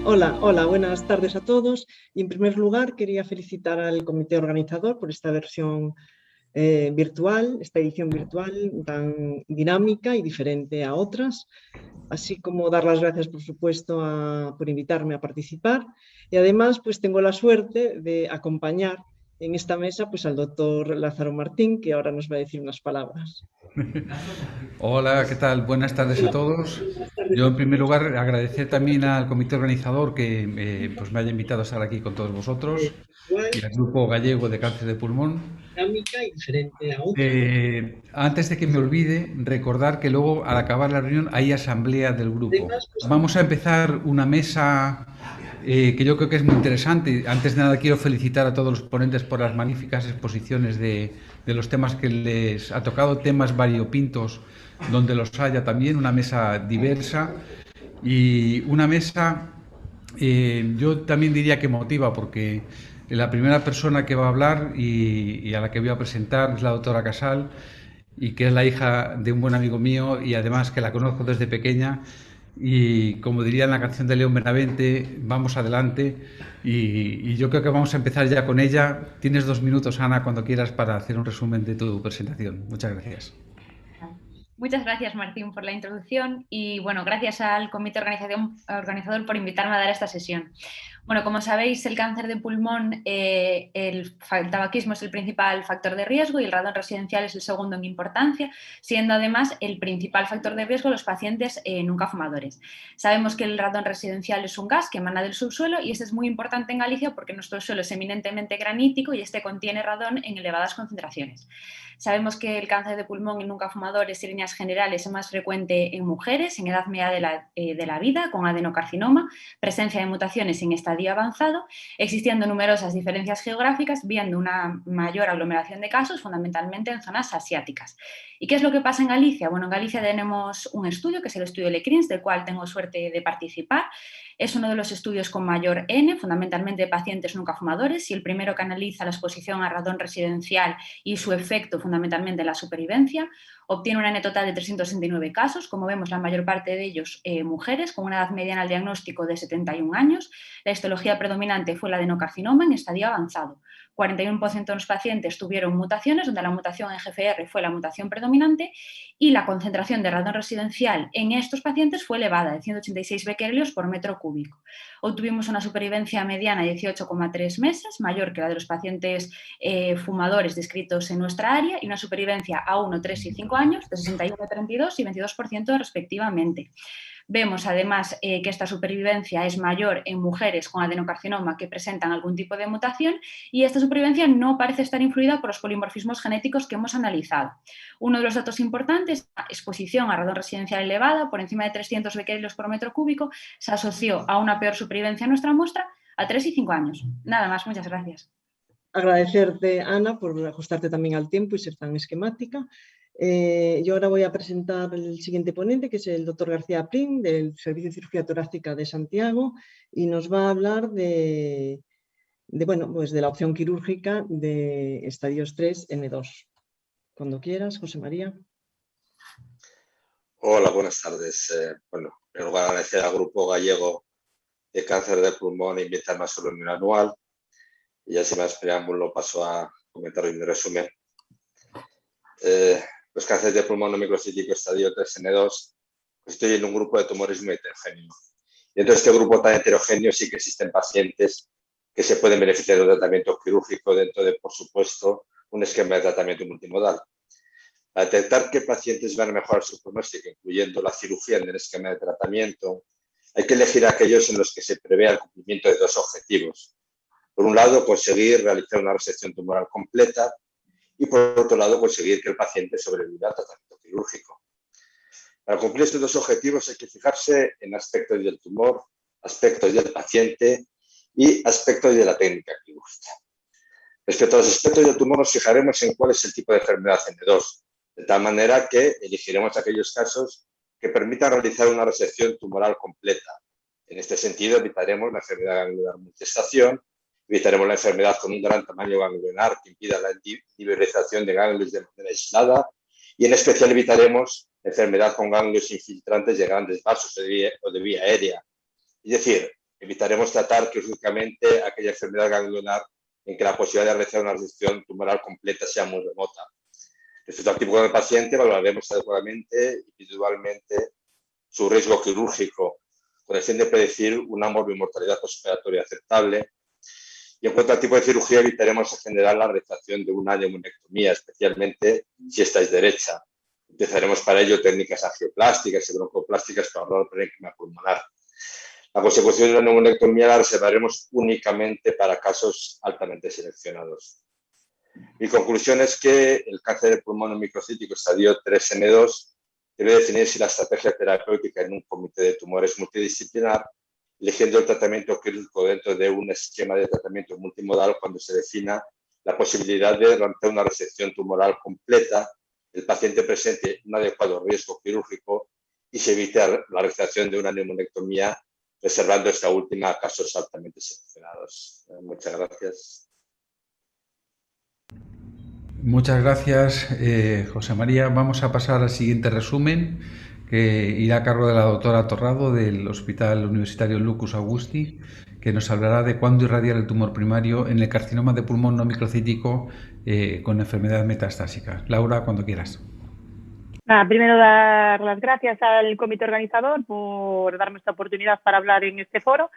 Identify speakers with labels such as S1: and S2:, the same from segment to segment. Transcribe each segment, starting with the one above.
S1: Hola, buenas tardes a todos. Y en primer lugar quería felicitar al comité organizador por esta versión virtual, esta edición virtual tan dinámica y diferente a otras, así como dar las gracias, por supuesto, por invitarme a participar. Y además, pues tengo la suerte de acompañar en esta mesa pues, al doctor Lázaro Martín, que ahora nos va a decir unas palabras.
S2: Hola, ¿qué tal? Buenas tardes a todos.
S1: Buenas tardes
S2: Yo,
S1: a
S2: en primer
S1: todos.
S2: lugar, agradecer también al comité organizador que pues me haya invitado a estar aquí con todos vosotros
S1: Igual,
S2: y al Grupo Gallego de Cáncer de Pulmón.
S1: dinámica y diferente a otras.
S2: Antes de que me olvide, recordar que luego, al acabar la reunión, hay asamblea del grupo.
S1: Además, pues,
S2: Vamos a empezar una mesa que yo creo que es muy interesante. Antes de nada, quiero felicitar a todos los ponentes por las magníficas exposiciones de los temas que les ha tocado, temas variopintos donde los haya también, una mesa diversa y una mesa, yo también diría que motiva, porque la primera persona que va a hablar y a la que voy a presentar es la doctora Casal, y que es la hija de un buen amigo mío y además que la conozco desde pequeña. Y como diría en la canción de León Benavente, vamos adelante. Y yo creo que vamos a empezar ya con ella. Tienes 2 minutos, Ana, cuando quieras, para hacer un resumen de tu presentación. Muchas gracias.
S3: Muchas gracias, Martín, por la introducción y, bueno, gracias al comité organizador por invitarme a dar esta sesión. Bueno, como sabéis, el cáncer de pulmón, el tabaquismo es el principal factor de riesgo y el radón residencial es el segundo en importancia, siendo además el principal factor de riesgo los pacientes nunca fumadores. Sabemos que el radón residencial es un gas que emana del subsuelo y este es muy importante en Galicia porque nuestro suelo es eminentemente granítico y este contiene radón en elevadas concentraciones. Sabemos que el cáncer de pulmón en nunca fumadores, en líneas generales, es más frecuente en mujeres en edad media de la vida, con adenocarcinoma, presencia de mutaciones en estadio avanzado, existiendo numerosas diferencias geográficas, viendo una mayor aglomeración de casos, fundamentalmente en zonas asiáticas. ¿Y qué es lo que pasa en Galicia? Bueno, en Galicia tenemos un estudio, que es el estudio LECRINS, del cual tengo suerte de participar. Es uno de los estudios con mayor N, fundamentalmente de pacientes nunca fumadores, y el primero que analiza la exposición a radón residencial y su efecto fundamentalmente en la supervivencia. Obtiene una N total de 369 casos, como vemos la mayor parte de ellos mujeres, con una edad mediana al diagnóstico de 71 años. La histología predominante fue el adenocarcinoma en estadio avanzado. 41% de los pacientes tuvieron mutaciones, donde la mutación en GFR fue la mutación predominante, y la concentración de radón residencial en estos pacientes fue elevada, de 186 becquerelios por metro cúbico. Obtuvimos una supervivencia mediana de 18,3 meses, mayor que la de los pacientes fumadores descritos en nuestra área, y una supervivencia a 1, 3 y 5 años de 61, 32 y 22% respectivamente. Vemos además que esta supervivencia es mayor en mujeres con adenocarcinoma que presentan algún tipo de mutación, y esta supervivencia no parece estar influida por los polimorfismos genéticos que hemos analizado. Uno de los datos importantes, la exposición a radón residencial elevada por encima de 300 becquerelios por metro cúbico, se asoció a una peor supervivencia en nuestra muestra a 3 y 5 años. Nada más, muchas gracias.
S1: Agradecerte, Ana, por ajustarte también al tiempo y ser tan esquemática. Yo ahora voy a presentar el siguiente ponente, que es el doctor García Prin, del Servicio de Cirugía Torácica de Santiago, y nos va a hablar bueno, pues de la opción quirúrgica de estadios 3 N2. Cuando quieras, José María.
S4: Hola, buenas tardes. En primer lugar, agradecer al Grupo Gallego de Cáncer de Pulmón e invitarme a su reunión anual. Y ya sin más preámbulo paso a comentar mi resumen. Los cánceres de pulmón no microcítico estadio 3N2 constituyen un grupo de tumores muy heterogéneo. Dentro de este grupo tan heterogéneo sí que existen pacientes que se pueden beneficiar de un tratamiento quirúrgico dentro de, por supuesto, un esquema de tratamiento multimodal. Para detectar qué pacientes van a mejorar su pronóstico, incluyendo la cirugía en el esquema de tratamiento, hay que elegir aquellos en los que se prevea el cumplimiento de dos objetivos. Por un lado, conseguir realizar una resección tumoral completa y, por otro lado, conseguir que el paciente sobreviva al tratamiento quirúrgico. Para cumplir estos dos objetivos hay que fijarse en aspectos del tumor, aspectos del paciente y aspectos de la técnica quirúrgica. Respecto a los aspectos del tumor, nos fijaremos en cuál es el tipo de enfermedad N2, de tal manera que elegiremos aquellos casos que permitan realizar una resección tumoral completa. En este sentido, evitaremos la enfermedad ganglionar multiestación, evitaremos la enfermedad con un gran tamaño ganglionar que impida la individualización de ganglios de manera aislada, y en especial evitaremos enfermedad con ganglios infiltrantes de grandes vasos o de vía aérea. Es decir, evitaremos tratar quirúrgicamente aquella enfermedad ganglionar en que la posibilidad de realizar una resección tumoral completa sea muy remota. Respecto al tipo del paciente, valoraremos adecuadamente, individualmente, su riesgo quirúrgico, con el fin de predecir una morbimortalidad postoperatoria aceptable. Y en cuanto al tipo de cirugía, evitaremos en general la realización de una neumonectomía, especialmente si esta es derecha. Utilizaremos para ello técnicas angioplásticas y broncoplásticas para ahorrar parénquima pulmonar. La consecución de una neumonectomía la reservaremos únicamente para casos altamente seleccionados. Mi conclusión es que el cáncer de pulmón microcítico estadio 3N2 debe definir si la estrategia terapéutica en un comité de tumores multidisciplinar, eligiendo el tratamiento quirúrgico dentro de un esquema de tratamiento multimodal cuando se defina la posibilidad de realizar una resección tumoral completa, el paciente presente un adecuado riesgo quirúrgico y se evite la realización de una neumonectomía, reservando esta última a casos altamente seleccionados. Muchas gracias.
S2: Muchas gracias, José María. Vamos a pasar al siguiente resumen, que irá a cargo de la doctora Torrado del Hospital Universitario Lucus Augusti, que nos hablará de cuándo irradiar el tumor primario en el carcinoma de pulmón no microcítico con enfermedad metastásica. Laura, cuando quieras.
S5: Primero dar las gracias al comité organizador por darme esta oportunidad para hablar en este foro.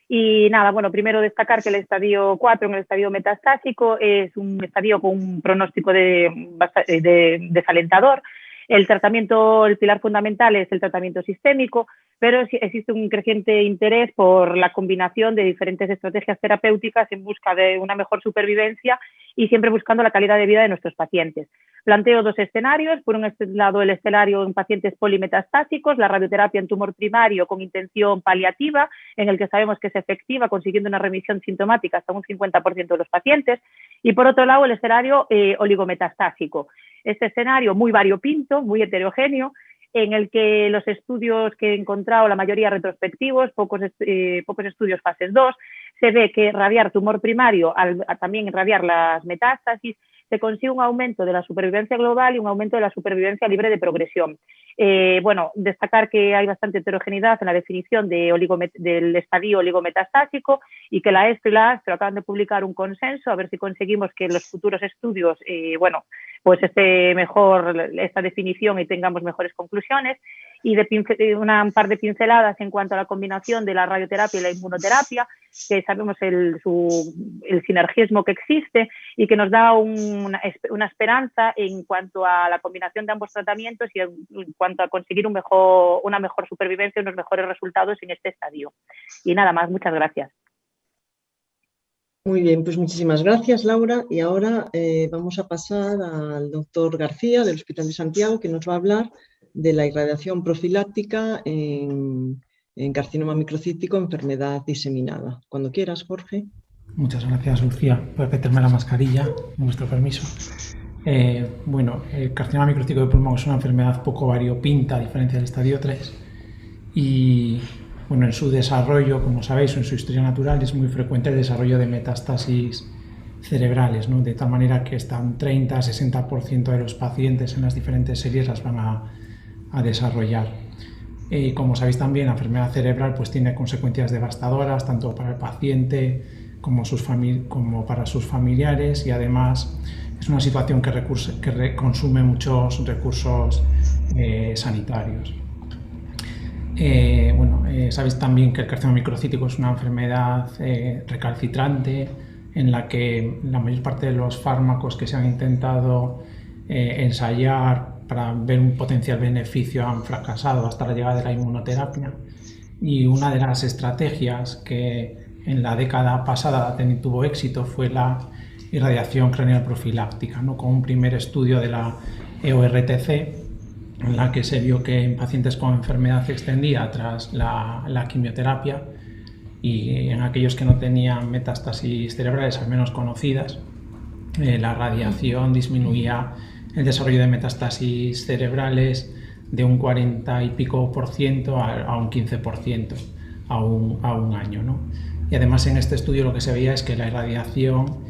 S5: Y nada, bueno, primero destacar que el estadio 4, en el estadio metastásico, es un estadio con un pronóstico desalentador. El tratamiento, el pilar fundamental es el tratamiento sistémico, pero existe un creciente interés por la combinación de diferentes estrategias terapéuticas en busca de una mejor supervivencia y siempre buscando la calidad de vida de nuestros pacientes. Planteo dos escenarios. Por un lado, el escenario en pacientes polimetastásicos, la radioterapia en tumor primario con intención paliativa, en el que sabemos que es efectiva, consiguiendo una remisión sintomática hasta un 50% de los pacientes. Y por otro lado, el escenario oligometastásico. Este escenario muy variopinto, muy heterogéneo, en el que los estudios que he encontrado, la mayoría retrospectivos, pocos estudios fases 2, se ve que radiar tumor primario, también irradiar las metástasis, se consigue un aumento de la supervivencia global y un aumento de la supervivencia libre de progresión. Bueno, destacar que hay bastante heterogeneidad en la definición del estadio oligometastásico y que la ESTO y la ASTRO acaban de publicar un consenso, a ver si conseguimos que en los futuros estudios, bueno, pues esté mejor esta definición y tengamos mejores conclusiones. Y un par de pinceladas en cuanto a la combinación de la radioterapia y la inmunoterapia, que sabemos el sinergismo que existe y que nos da una esperanza en cuanto a la combinación de ambos tratamientos y en cuanto a conseguir una mejor supervivencia y unos mejores resultados en este estadio. Y nada más, muchas gracias.
S1: Muy bien, pues muchísimas gracias, Laura. Y ahora vamos a pasar al doctor García del Hospital de Santiago, que nos va a hablar de la irradiación profiláctica en carcinoma microcítico, enfermedad diseminada. Cuando quieras, Jorge.
S6: Muchas gracias, Lucía. Puedes meterme la mascarilla, con vuestro permiso. Bueno, el carcinoma microcítico de pulmón es una enfermedad poco variopinta, a diferencia del estadio 3. Y bueno, en su desarrollo, como sabéis, en su historia natural, es muy frecuente el desarrollo de metástasis cerebrales, ¿no? De tal manera que hasta un 30-60% de los pacientes en las diferentes series las van a desarrollar. Y como sabéis también, la enfermedad cerebral pues tiene consecuencias devastadoras tanto para el paciente como para sus familiares, y además es una situación que consume muchos recursos sanitarios. Sabéis también que el carcinoma microcítico es una enfermedad recalcitrante en la que la mayor parte de los fármacos que se han intentado ensayar para ver un potencial beneficio han fracasado hasta la llegada de la inmunoterapia. Y una de las estrategias que en la década pasada tuvo éxito fue la irradiación craneal profiláctica, ¿no? Con un primer estudio de la EORTC, en la que se vio que en pacientes con enfermedad extendida tras la quimioterapia y en aquellos que no tenían metástasis cerebrales al menos conocidas, la radiación disminuía el desarrollo de metástasis cerebrales de un 40 y pico por ciento a un 15% a un año, ¿no? Y además en este estudio lo que se veía es que la irradiación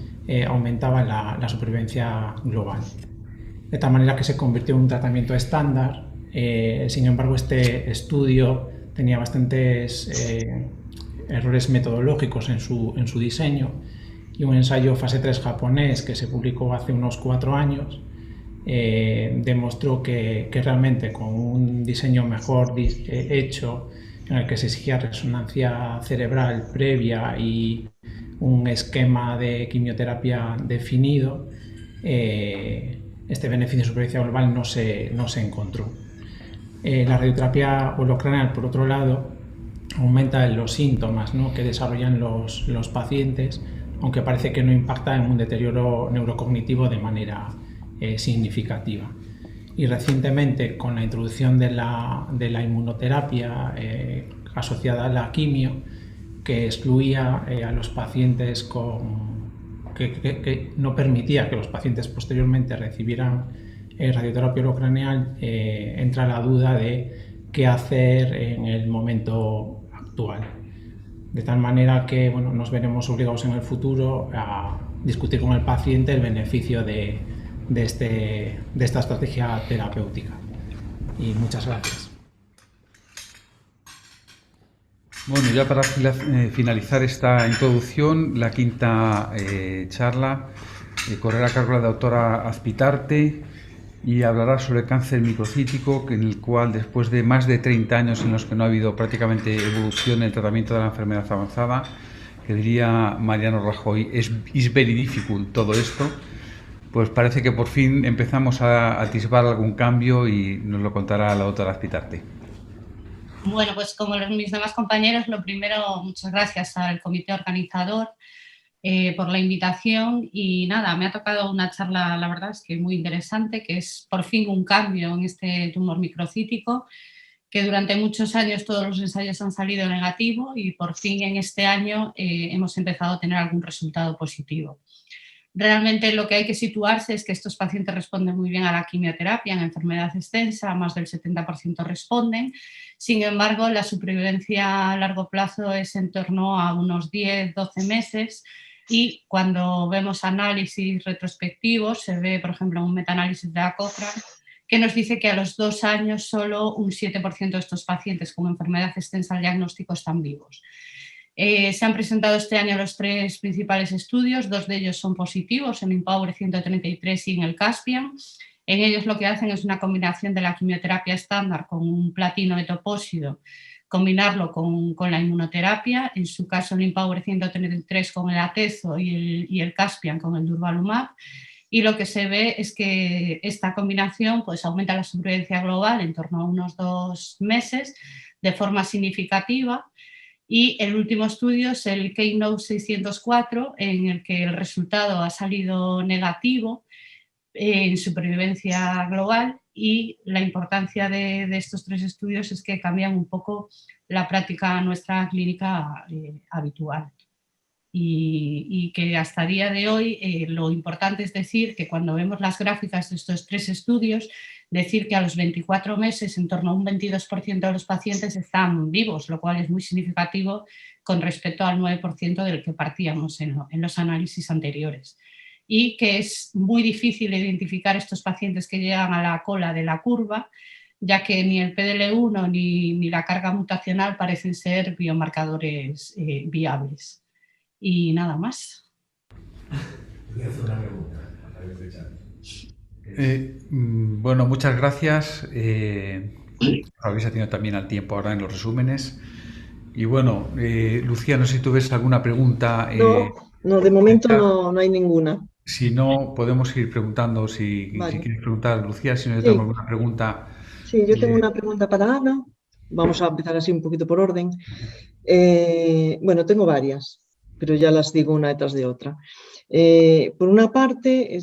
S6: aumentaba la supervivencia global, de tal manera que se convirtió en un tratamiento estándar. Sin embargo, este estudio tenía bastantes errores metodológicos en su diseño, y un ensayo fase 3 japonés que se publicó hace unos 4 años demostró que realmente con un diseño mejor hecho, en el que se exigía resonancia cerebral previa y un esquema de quimioterapia definido, este beneficio de supervivencia global no se encontró. La radioterapia holocraneal, por otro lado, aumenta los síntomas, ¿no?, que desarrollan los pacientes, aunque parece que no impacta en un deterioro neurocognitivo de manera significativa. Y recientemente, con la introducción de la inmunoterapia asociada a la quimio, que excluía a los pacientes que no permitía que los pacientes posteriormente recibieran radioterapia holocraneal, entra la duda de qué hacer en el momento actual. De tal manera que, bueno, nos veremos obligados en el futuro a discutir con el paciente el beneficio de esta estrategia terapéutica. Y muchas gracias.
S2: Bueno, ya para finalizar esta introducción, la quinta charla correrá a cargo de la doctora Azpitarte y hablará sobre el cáncer microcítico, en el cual, después de más de 30 años en los que no ha habido prácticamente evolución en el tratamiento de la enfermedad avanzada, que diría Mariano Rajoy, is very difficult todo esto, pues parece que por fin empezamos a atisbar algún cambio y nos lo contará la doctora Azpitarte.
S7: Bueno, pues como mis demás compañeros, lo primero, muchas gracias al comité organizador por la invitación, y nada, me ha tocado una charla, la verdad es que muy interesante, que es por fin un cambio en este tumor microcítico, que durante muchos años todos los ensayos han salido negativo y por fin en este año hemos empezado a tener algún resultado positivo. Realmente lo que hay que situarse es que estos pacientes responden muy bien a la quimioterapia en enfermedad extensa, más del 70% responden. Sin embargo, la supervivencia a largo plazo es en torno a unos 10-12 meses, y cuando vemos análisis retrospectivos se ve, por ejemplo, un metaanálisis de la Cochrane que nos dice que a los 2 años solo un 7% de estos pacientes con enfermedad extensa al diagnóstico están vivos. Se han presentado este año los 3 principales estudios, 2 de ellos son positivos, en IMpower 133 y en el Caspian. En ellos lo que hacen es una combinación de la quimioterapia estándar con un platino etopósido, combinarlo con la inmunoterapia, en su caso el IMpower 133 con el atezo y el Caspian con el durvalumab, y lo que se ve es que esta combinación pues, aumenta la supervivencia global en torno a unos 2 meses de forma significativa. Y el último estudio es el Keynote 604, en el que el resultado ha salido negativo en supervivencia global, y la importancia de estos 3 estudios es que cambian un poco la práctica nuestra clínica habitual. Y que hasta el día de hoy lo importante es decir que cuando vemos las gráficas de estos 3 estudios, decir que a los 24 meses en torno a un 22% de los pacientes están vivos, lo cual es muy significativo con respecto al 9% del que partíamos en los análisis anteriores. Y que es muy difícil identificar estos pacientes que llegan a la cola de la curva, ya que ni el PDL1 ni la carga mutacional parecen ser biomarcadores viables. Y nada más.
S8: Voy a hacer una pregunta a través del chat.
S2: Bueno, muchas gracias. Habéis atendido también al tiempo ahora en los resúmenes. Y bueno, Lucía, no sé si tú ves alguna pregunta.
S1: No, de momento no hay ninguna.
S2: Si no, podemos ir preguntando si quieres preguntar, Lucía, si no yo tengo alguna pregunta.
S1: Sí, yo tengo una pregunta para Ana. Vamos a empezar así un poquito por orden. Bueno, tengo varias, pero ya las digo una detrás de otra. Por una parte,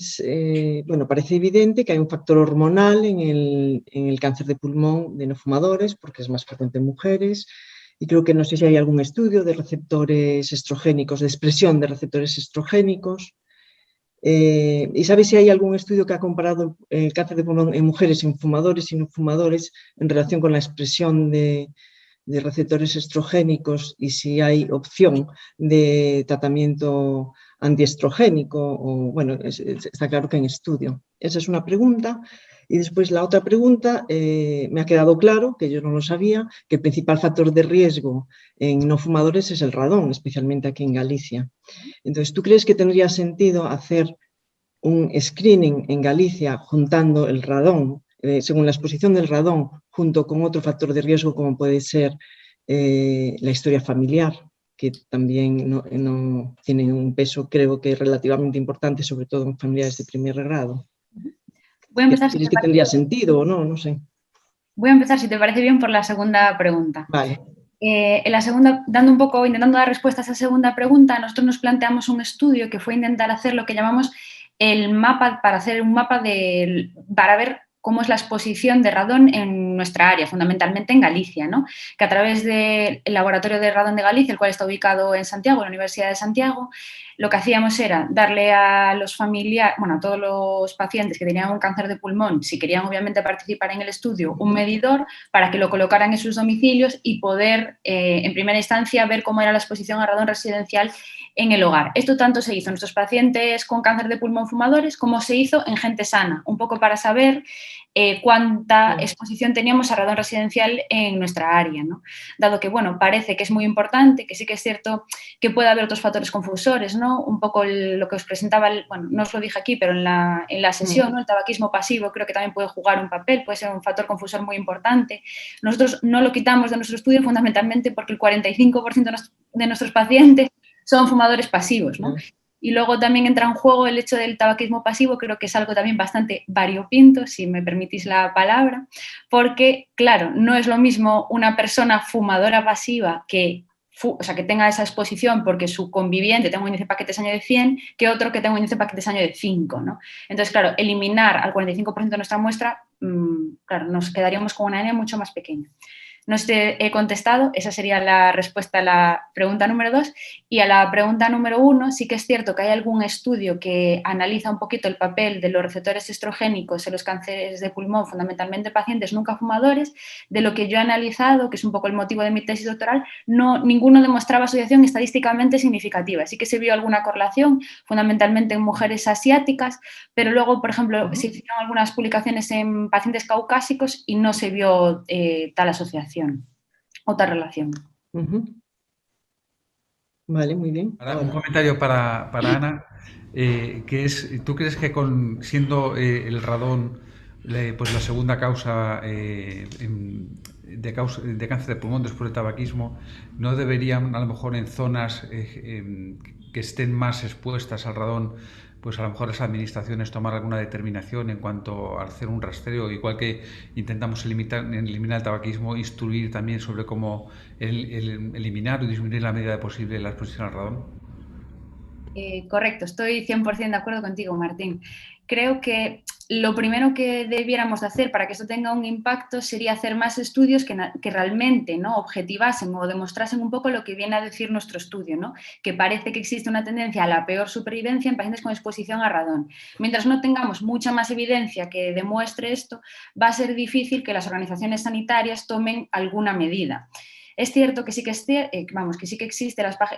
S1: bueno, parece evidente que hay un factor hormonal en el cáncer de pulmón de no fumadores, porque es más frecuente en mujeres, y creo que no sé si hay algún estudio de receptores estrogénicos, de expresión de receptores estrogénicos. ¿Y sabes si hay algún estudio que ha comparado el cáncer de pulmón en mujeres, en fumadores y no fumadores, en relación con la expresión de de receptores estrogénicos y si hay opción de tratamiento antiestrogénico, o bueno, está claro que en estudio. Esa es una pregunta. Y después la otra pregunta, me ha quedado claro, que yo no lo sabía, que el principal factor de riesgo en no fumadores es el radón, especialmente aquí en Galicia. Entonces, ¿tú crees que tendría sentido hacer un screening en Galicia juntando el radón, según la exposición del radón, junto con otro factor de riesgo como puede ser la historia familiar, que también no tiene un peso, creo que relativamente importante, sobre todo en familiares de primer grado?
S3: Voy a empezar,
S1: ¿Crees que tendría sentido o no? No sé.
S3: Voy a empezar, si te parece bien, por la segunda pregunta.
S1: Vale.
S3: En la segunda, intentando dar respuesta a esa segunda pregunta, nosotros nos planteamos un estudio que fue intentar hacer lo que llamamos el mapa, para hacer un mapa para ver cómo es la exposición de radón en nuestra área, fundamentalmente en Galicia, ¿no? Que a través del Laboratorio de Radón de Galicia, el cual está ubicado en Santiago, en la Universidad de Santiago, lo que hacíamos era darle a los familiares, bueno, a todos los pacientes que tenían un cáncer de pulmón, si querían obviamente participar en el estudio, un medidor para que lo colocaran en sus domicilios y poder, en primera instancia, ver cómo era la exposición a radón residencial en el hogar. Esto tanto se hizo en nuestros pacientes con cáncer de pulmón fumadores como se hizo en gente sana, un poco para saber cuánta exposición teníamos a radón residencial en nuestra área, ¿no? Dado que, bueno, parece que es muy importante, que sí que es cierto que puede haber otros factores confusores, ¿no? Un poco lo que os presentaba, bueno, no os lo dije aquí, pero en la sesión, ¿no? El tabaquismo pasivo creo que también puede jugar un papel, puede ser un factor confusor muy importante. Nosotros no lo quitamos de nuestro estudio fundamentalmente porque el 45% de nuestros pacientes son fumadores pasivos, ¿no? Y luego también entra en juego el hecho del tabaquismo pasivo, creo que es algo también bastante variopinto, si me permitís la palabra, porque, claro, no es lo mismo una persona fumadora pasiva que tenga esa exposición porque su conviviente tenga un índice de paquetes año de 100, que otro que tenga un índice de paquetes año de 5, ¿no? Entonces, claro, eliminar al 45% de nuestra muestra, claro, nos quedaríamos con una área mucho más pequeña. No he contestado, esa sería la respuesta a la pregunta número 2. Y a la pregunta número 1, sí que es cierto que hay algún estudio que analiza un poquito el papel de los receptores estrogénicos en los cánceres de pulmón, fundamentalmente pacientes nunca fumadores. De lo que yo he analizado, que es un poco el motivo de mi tesis doctoral, ninguno demostraba asociación estadísticamente significativa. Sí que se vio alguna correlación, fundamentalmente en mujeres asiáticas, pero luego, por ejemplo, se hicieron algunas publicaciones en pacientes caucásicos y no se vio tal asociación. Otra relación.
S1: Vale, muy bien.
S2: Un comentario para Ana, que es, ¿tú crees que siendo el radón pues la segunda causa de cáncer de pulmón después del tabaquismo, no deberían a lo mejor en zonas que estén más expuestas al radón, pues a lo mejor las administraciones tomar alguna determinación en cuanto a hacer un rastreo, igual que intentamos eliminar el tabaquismo, instruir también sobre cómo eliminar o disminuir en la medida posible la exposición al radón?
S3: Correcto, estoy 100% de acuerdo contigo, Martín. Creo que lo primero que debiéramos de hacer para que esto tenga un impacto sería hacer más estudios que realmente, ¿no?, objetivasen o demostrasen un poco lo que viene a decir nuestro estudio, ¿no?, que parece que existe una tendencia a la peor supervivencia en pacientes con exposición a radón. Mientras no tengamos mucha más evidencia que demuestre esto, va a ser difícil que las organizaciones sanitarias tomen alguna medida. Es cierto que sí que existe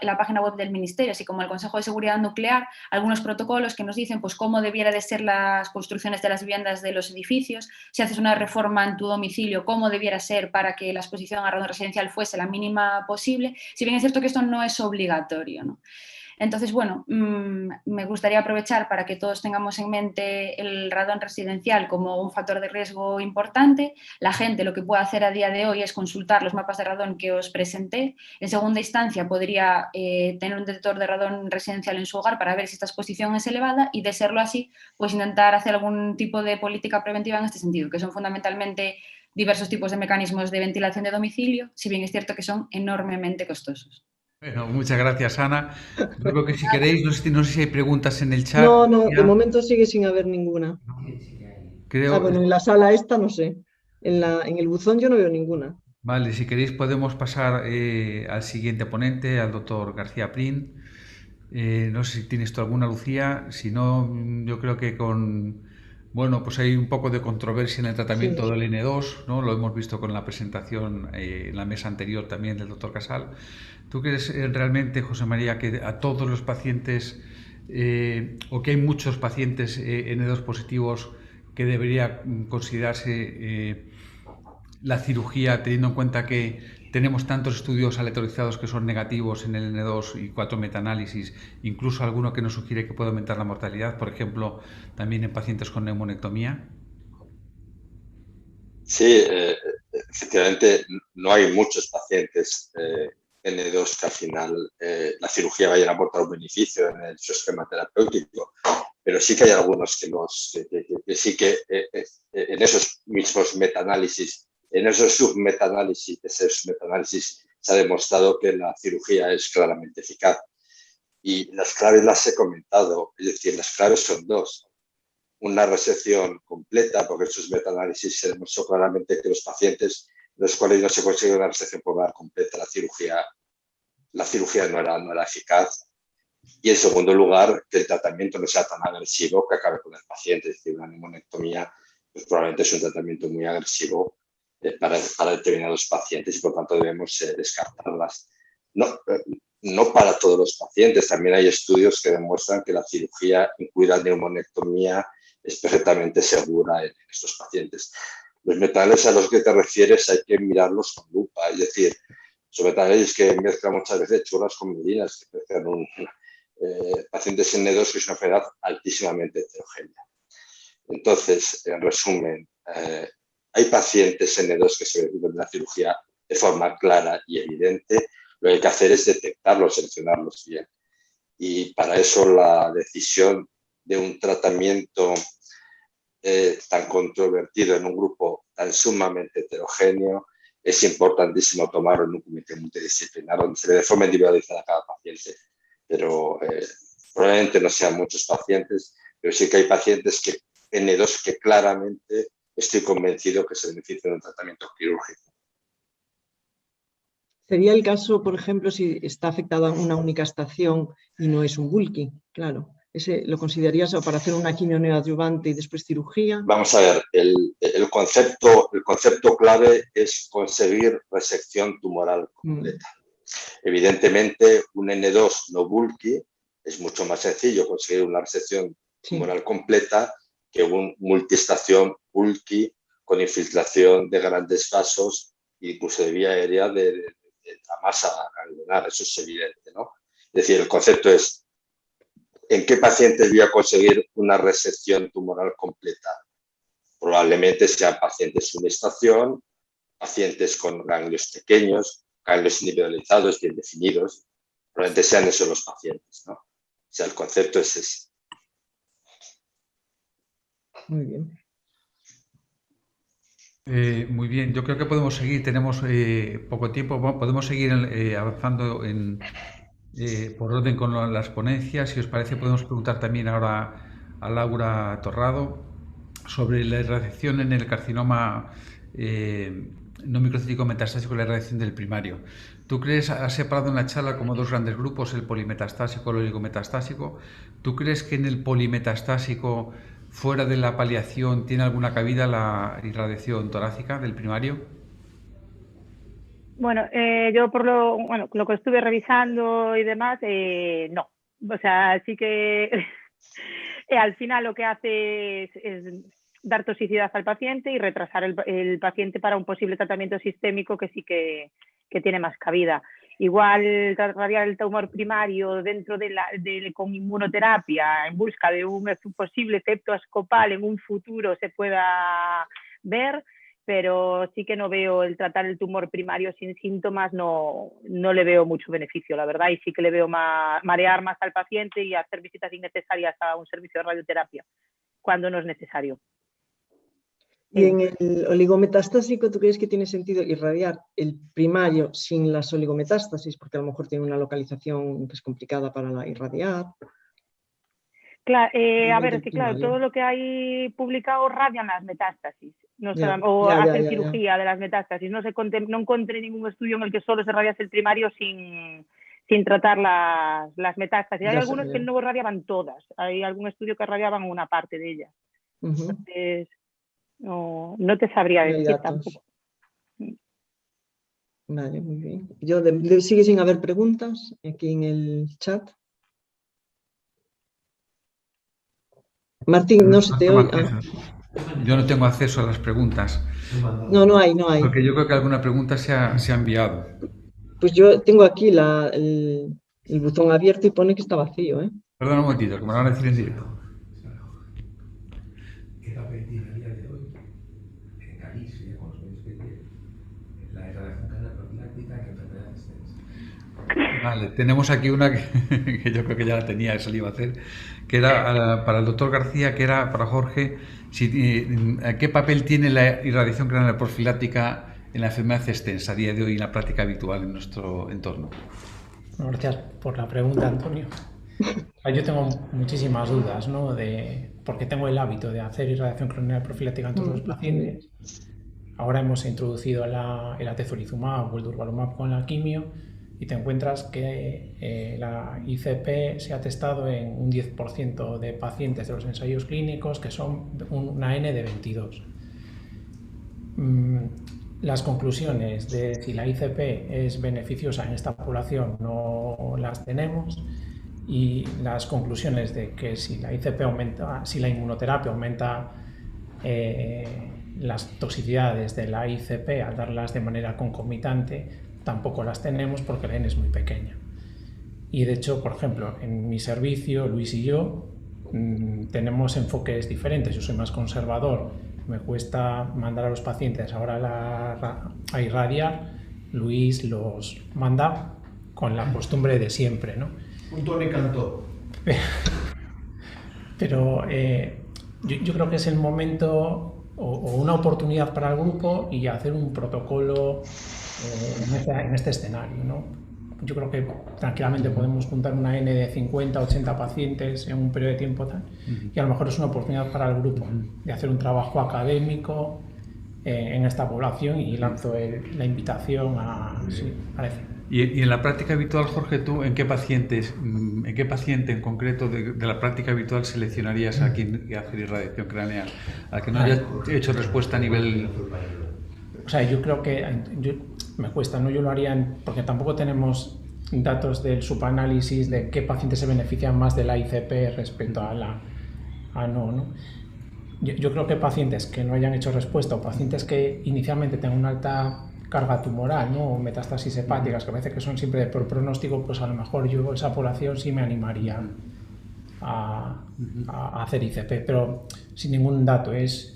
S3: la página web del Ministerio, así como el Consejo de Seguridad Nuclear, algunos protocolos que nos dicen pues, cómo debiera de ser las construcciones de las viviendas de los edificios, si haces una reforma en tu domicilio, cómo debiera ser para que la exposición a radón residencial fuese la mínima posible, si bien es cierto que esto no es obligatorio, ¿no? Entonces, bueno, me gustaría aprovechar para que todos tengamos en mente el radón residencial como un factor de riesgo importante. La gente lo que puede hacer a día de hoy es consultar los mapas de radón que os presenté. En segunda instancia, podría tener un detector de radón residencial en su hogar para ver si esta exposición es elevada y, de serlo así, pues intentar hacer algún tipo de política preventiva en este sentido, que son fundamentalmente diversos tipos de mecanismos de ventilación de domicilio, si bien es cierto que son enormemente costosos.
S2: Bueno, muchas gracias, Ana. Yo creo que si queréis, no sé si hay preguntas en el chat.
S1: No, de momento sigue sin haber ninguna. Bueno, en la sala esta no sé. En el buzón yo no veo ninguna.
S2: Vale, si queréis podemos pasar al siguiente ponente, al doctor García Prin. No sé si tienes tú alguna, Lucía. Si no, yo creo que con Bueno, pues hay un poco de controversia en el tratamiento
S1: Sí.
S2: del N2, ¿no? Lo hemos visto con la presentación en la mesa anterior también del doctor Casal. ¿Tú crees realmente, José María, que a todos los pacientes, o que hay muchos pacientes N2 positivos, que debería considerarse la cirugía, teniendo en cuenta que tenemos tantos estudios aleatorizados que son negativos en el N2 y 4 metaanálisis, incluso alguno que nos sugiere que puede aumentar la mortalidad, por ejemplo, también en pacientes con neumonectomía?
S4: Sí, efectivamente, no hay muchos pacientes N2 que al final la cirugía vaya a aportar un beneficio en su esquema terapéutico, pero sí que hay algunos que sí que en esos mismos metaanálisis, en esos submetaanálisis, se ha demostrado que la cirugía es claramente eficaz. Y las claves las he comentado, es decir, las claves son dos. Una resección completa, porque en sus metaanálisis se demostró claramente que los pacientes en los cuales no se consigue una resección pulmonar completa, la cirugía no era eficaz. Y en segundo lugar, que el tratamiento no sea tan agresivo que acabe con el paciente. Es decir, una neumonectomía pues probablemente es un tratamiento muy agresivo para determinados pacientes y por tanto debemos descartarlas. No para todos los pacientes, también hay estudios que demuestran que la cirugía, incluida la neumonectomía, es perfectamente segura en estos pacientes. Los metales a los que te refieres hay que mirarlos con lupa, es decir, los metales que mezclan muchas veces churras con medinas, que mezclan pacientes N2, que es una enfermedad altísimamente heterogénea. Entonces, en resumen, hay pacientes N2 que se benefician de la cirugía de forma clara y evidente. Lo que hay que hacer es detectarlos, seleccionarlos bien. Y para eso la decisión de un tratamiento tan controvertido en un grupo tan sumamente heterogéneo es importantísimo tomarlo en un comité multidisciplinar donde se ve de forma individualizada a cada paciente. Pero probablemente no sean muchos pacientes, pero sí que hay pacientes que N2 que claramente estoy convencido que se benefician de un tratamiento quirúrgico.
S1: Sería el caso, por ejemplo, si está afectada una única estación y no es un bulky, claro. ¿Ese lo considerarías para hacer una quimio neoadyuvante y después cirugía?
S4: Vamos a ver, el concepto clave es conseguir resección tumoral completa. Evidentemente, un N2 no bulky es mucho más sencillo conseguir una resección tumoral completa que un multiestación bulky con infiltración de grandes vasos e incluso de vía aérea de la masa ganglionar. Eso es evidente, ¿no? Es decir, el concepto es ¿en qué pacientes voy a conseguir una resección tumoral completa? Probablemente sean pacientes sin estación, pacientes con ganglios pequeños, ganglios individualizados, bien definidos. Probablemente sean esos los pacientes, ¿no? O sea, el concepto es ese.
S1: Muy bien.
S2: Muy bien, yo creo que podemos seguir, tenemos poco tiempo, podemos seguir avanzando por orden con las ponencias. Si os parece, podemos preguntar también ahora a Laura Torrado sobre la irradiación en el carcinoma no microcítico metastásico y la irradiación del primario. ¿Tú crees, has separado en la charla como dos grandes grupos, el polimetastásico y el oligometastásico? ¿Tú crees que en el polimetastásico, fuera de la paliación, tiene alguna cabida la irradiación torácica del primario?
S5: Bueno, yo por lo que estuve revisando y demás, no. O sea, sí que al final lo que hace es dar toxicidad al paciente y retrasar el paciente para un posible tratamiento sistémico que sí que tiene más cabida. Igual radiar el tumor primario dentro con inmunoterapia en busca de un posible efecto ascopal en un futuro se pueda ver, pero sí que no veo el tratar el tumor primario sin síntomas, no le veo mucho beneficio, la verdad, y sí que le veo marear más al paciente y hacer visitas innecesarias a un servicio de radioterapia cuando no es necesario.
S1: Y en el oligometastásico, ¿tú crees que tiene sentido irradiar el primario sin las oligometástasis? Porque a lo mejor tiene una localización que es complicada para irradiar.
S5: Claro, a ver, es que claro, todo lo que hay publicado radian las metástasis, hacen cirugía de las metástasis. No encontré ningún estudio en el que solo se radiase el primario sin tratar las metástasis. Hay algunos que no radiaban todas, hay algún estudio que radiaban una parte de ellas. Entonces, no te sabría
S1: No hay
S5: decir
S1: datos.
S5: tampoco.
S1: Vale, muy bien. Sigue sin haber preguntas aquí en el chat. Martín, no se te oye.
S2: Yo no tengo acceso a las preguntas.
S1: No hay.
S2: Porque yo creo que alguna pregunta se ha enviado.
S1: Pues yo tengo aquí el buzón abierto y pone que está vacío, ¿eh?
S2: Perdona un momentito, que me lo van a decir en directo.
S8: ¿Qué papel tiene a día de hoy en Galicia, con los medios que tiene, la irradiación canal profiláctica en enfermedades extensas?
S2: Vale, tenemos aquí una que yo creo que ya la tenía, eso le iba a hacer, que era para el doctor García, que era para Jorge, ¿qué papel tiene la irradiación craneal profiláctica en la enfermedad extensa a día de hoy en la práctica habitual en nuestro entorno?
S6: Gracias por la pregunta, Antonio. Yo tengo muchísimas dudas, ¿no? Porque tengo el hábito de hacer irradiación craneal profiláctica en todos los pacientes. Ahora hemos introducido el atezolizumab o el durvalumab con la quimio y te encuentras que la ICP se ha testado en un 10% de pacientes de los ensayos clínicos, que son una N de 22. Las conclusiones de si la ICP es beneficiosa en esta población no las tenemos, y las conclusiones de que si la ICP aumenta, si la inmunoterapia aumenta las toxicidades de la ICP al darlas de manera concomitante, tampoco las tenemos porque la N es muy pequeña. Y de hecho, por ejemplo, en mi servicio, Luis y yo tenemos enfoques diferentes. Yo soy más conservador, me cuesta mandar a los pacientes ahora a irradiar. Luis los manda con la costumbre de siempre, ¿no?
S8: Un Tony Cantó.
S6: Pero yo creo que es el momento o una oportunidad para el grupo y hacer un protocolo en este escenario, ¿no? Yo creo que tranquilamente podemos juntar una N de 50, 80 pacientes en un periodo de tiempo tal, y a lo mejor es una oportunidad para el grupo de hacer un trabajo académico en esta población, y lanzo la invitación a... Sí, parece.
S2: Y en la práctica habitual, Jorge, ¿tú en qué paciente en concreto de la práctica habitual seleccionarías a quien hacer irradiación craneal? A que no haya hecho respuesta a nivel...
S6: O sea, yo creo que me cuesta, ¿no? Yo lo haría porque tampoco tenemos datos del subanálisis de qué pacientes se benefician más de la ICP respecto a no. Yo creo que pacientes que no hayan hecho respuesta o pacientes que inicialmente tengan una alta carga tumoral, ¿no? O metástasis hepáticas, que parece que son siempre de por pronóstico, pues a lo mejor yo esa población sí me animaría a hacer ICP, pero sin ningún dato, es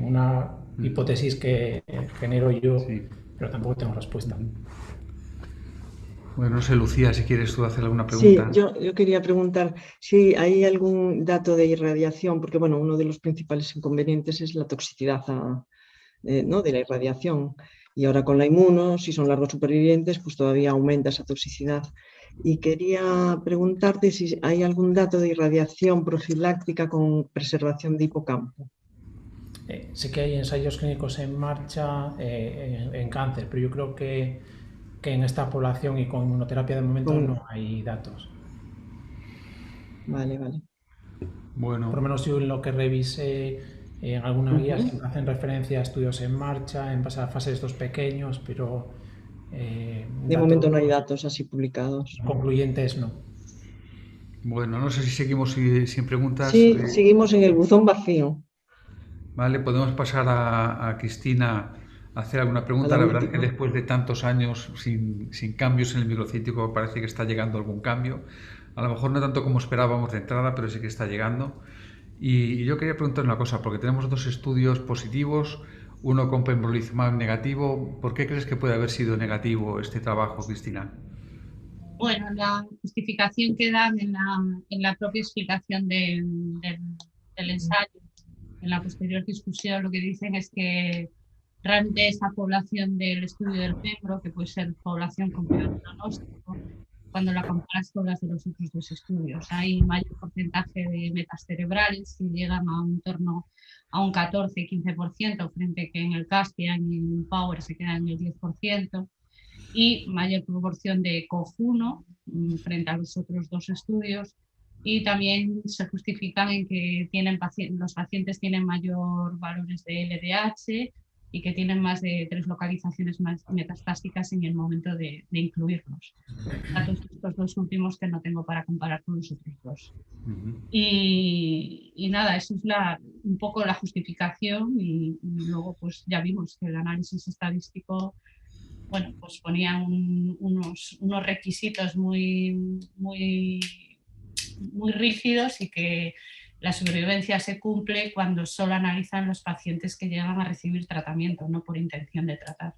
S6: una hipótesis que genero yo, sí, pero tampoco tengo respuesta.
S2: Bueno, no sé, Lucía, si quieres tú hacer alguna pregunta.
S1: Sí, yo quería preguntar si hay algún dato de irradiación, porque bueno, uno de los principales inconvenientes es la toxicidad ¿no? de la irradiación. Y ahora con la inmuno, si son largos supervivientes, pues todavía aumenta esa toxicidad. Y quería preguntarte si hay algún dato de irradiación profiláctica con preservación de hipocampo.
S6: Sé que hay ensayos clínicos en marcha en cáncer, pero yo creo que en esta población y con inmunoterapia de momento no hay datos.
S1: Vale.
S6: Bueno. Por lo menos yo en lo que revisé en alguna guía siempre hacen referencia a estudios en marcha, en fases 2 pequeños, pero...
S1: de momento no hay datos así publicados.
S6: Concluyentes no.
S2: Bueno, no sé si seguimos sin preguntas.
S1: Sí, seguimos en el buzón vacío.
S2: Vale, podemos pasar a Cristina a hacer alguna pregunta. La verdad es que después de tantos años sin cambios en el microcítico parece que está llegando algún cambio. A lo mejor no tanto como esperábamos de entrada, pero sí que está llegando. Y yo quería preguntar una cosa, porque tenemos 2 estudios positivos, uno con pembrolizumab negativo. ¿Por qué crees que puede haber sido negativo este trabajo, Cristina?
S7: Bueno, la justificación que dan en la propia explicación del ensayo, en la posterior discusión, lo que dicen es que realmente esa población del estudio del pembro, que puede ser población con peor pronóstico, cuando la comparas con las de los otros 2 estudios, hay mayor porcentaje de metas cerebrales que llegan a un torno a un 14-15%, frente que en el Caspian y en el Power se quedan en el 10%, y mayor proporción de COF1 frente a los otros 2 estudios, y también se justifican en que los pacientes tienen mayor valores de LDH y que tienen más de 3 localizaciones más metastásicas en el momento de incluirlos. Datos estos 2 últimos que no tengo para comparar con los otros 2. Y nada, eso es un poco la justificación y luego pues ya vimos que el análisis estadístico, bueno, pues ponía unos requisitos muy rígidos y que la supervivencia se cumple cuando solo analizan los pacientes que llegan a recibir tratamiento, no por intención de tratar.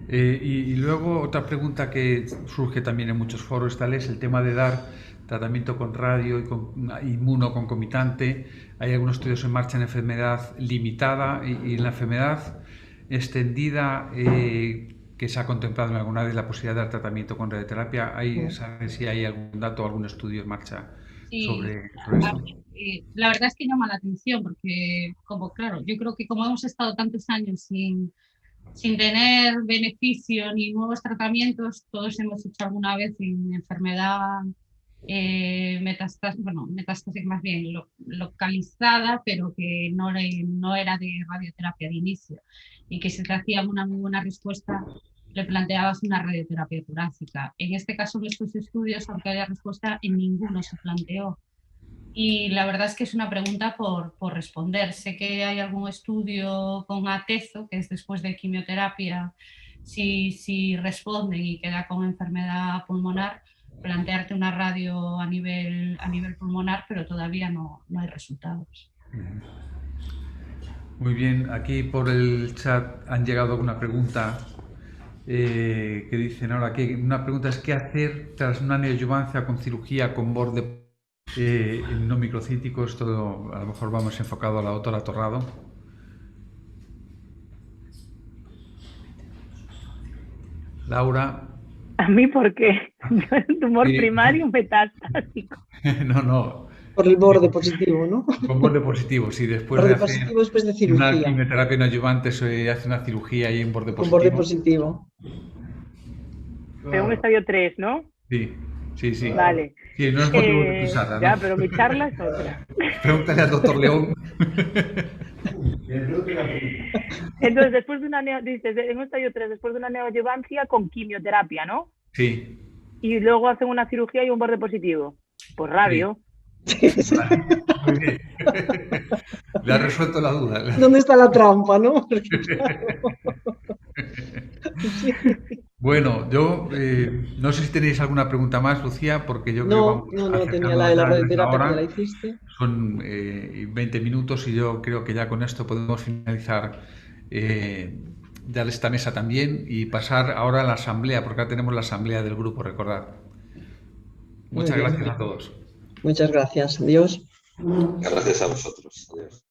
S2: Y luego otra pregunta que surge también en muchos foros tal es el tema de dar tratamiento con radio y con inmuno concomitante. Hay algunos estudios en marcha en enfermedad limitada y en la enfermedad extendida que se ha contemplado en alguna vez la posibilidad de dar tratamiento con radioterapia. ¿Sabes si hay algún dato o algún estudio en marcha sobre esto?
S7: La verdad es que llama la atención porque, claro, yo creo que como hemos estado tantos años sin tener beneficio ni nuevos tratamientos, todos hemos hecho alguna vez en enfermedad metastásica más bien localizada, pero que no era de radioterapia de inicio, y que si te hacía una muy buena respuesta le planteabas una radioterapia torácica. En este caso, en estos estudios, aunque haya respuesta, en ninguno se planteó. Y la verdad es que es una pregunta por responder. Sé que hay algún estudio con atezo, que es después de quimioterapia, si responden y queda con enfermedad pulmonar, plantearte una radio a nivel pulmonar, pero todavía no hay resultados.
S2: Muy bien, aquí por el chat han llegado alguna pregunta que dicen ahora que una pregunta es ¿qué hacer tras una neoadyuvancia con cirugía con borde no microcítico? Esto a lo mejor vamos enfocado a la doctora Torrado. Laura.
S5: ¿A mí por qué? Tumor primario metastásico.
S2: No.
S1: Por el borde positivo, ¿no?
S2: Con borde positivo, sí. Después
S1: borde
S2: de hacer
S1: positivo después de cirugía.
S2: Una quimioterapia no adyuvante se hace una cirugía y en borde positivo.
S1: Con borde positivo.
S5: De un estadio 3, ¿no?
S2: Sí.
S5: Vale.
S2: Sí, no es motivo de pisarla, ¿no?
S5: Ya, pero mi charla es otra.
S2: Pregúntale al doctor León.
S5: Entonces, después de una dices, en un estadio 3, después de una neoadyuvancia con quimioterapia, ¿no?
S2: Sí.
S5: Y luego hacen una cirugía y un borde positivo. Pues radio.
S2: Sí. Muy bien. Le ha resuelto la duda.
S1: ¿Dónde está la trampa, no? Porque, claro. Sí.
S2: Bueno, yo no sé si tenéis alguna pregunta más, Lucía, porque yo creo que
S1: vamos tenía la de la radioterapia que la hiciste.
S2: Son 20 minutos y yo creo que ya con esto podemos finalizar ya esta mesa también y pasar ahora a la asamblea, porque ahora tenemos la asamblea del grupo, recordad. Muchas gracias a todos.
S1: Muchas gracias. Adiós.
S4: Gracias a vosotros. Adiós.